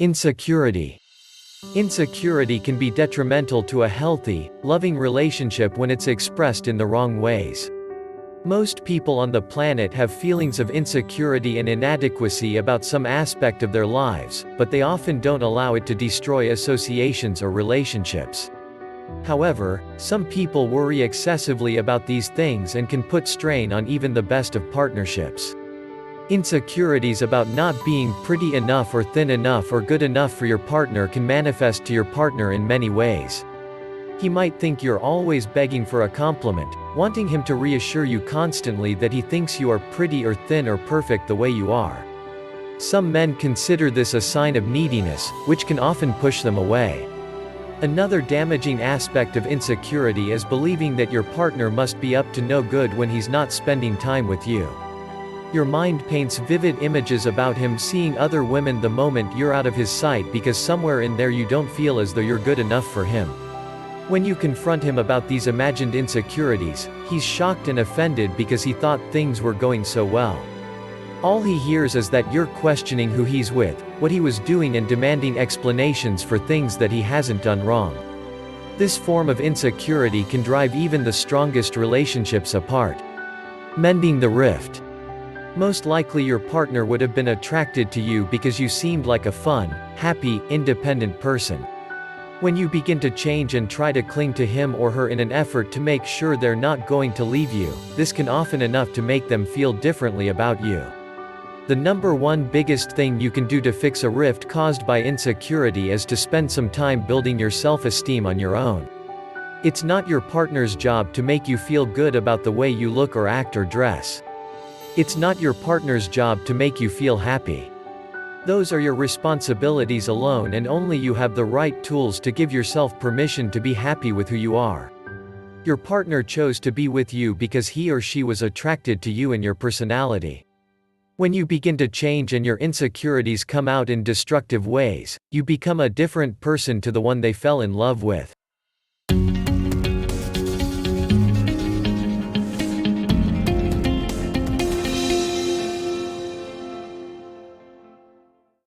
Insecurity. Insecurity can be detrimental to a healthy, loving relationship when it's expressed in the wrong ways. Most people on the planet have feelings of insecurity and inadequacy about some aspect of their lives, but they often don't allow it to destroy associations or relationships. However, some people worry excessively about these things and can put strain on even the best of partnerships. Insecurities about not being pretty enough or thin enough or good enough for your partner can manifest to your partner in many ways. He might think you're always begging for a compliment, wanting him to reassure you constantly that he thinks you are pretty or thin or perfect the way you are. Some men consider this a sign of neediness, which can often push them away. Another damaging aspect of insecurity is believing that your partner must be up to no good when he's not spending time with you. Your mind paints vivid images about him seeing other women the moment you're out of his sight because somewhere in there you don't feel as though you're good enough for him. When you confront him about these imagined insecurities, he's shocked and offended because he thought things were going so well. All he hears is that you're questioning who he's with, what he was doing, and demanding explanations for things that he hasn't done wrong. This form of insecurity can drive even the strongest relationships apart. Mending the rift. Most likely your partner would have been attracted to you because you seemed like a fun, happy, independent person. When you begin to change and try to cling to him or her in an effort to make sure they're not going to leave you, this can often enough to make them feel differently about you. The number one biggest thing you can do to fix a rift caused by insecurity is to spend some time building your self-esteem on your own. It's not your partner's job to make you feel good about the way you look or act or dress. It's not your partner's job to make you feel happy. Those are your responsibilities alone, and only you have the right tools to give yourself permission to be happy with who you are. Your partner chose to be with you because he or she was attracted to you and your personality. When you begin to change and your insecurities come out in destructive ways, you become a different person to the one they fell in love with.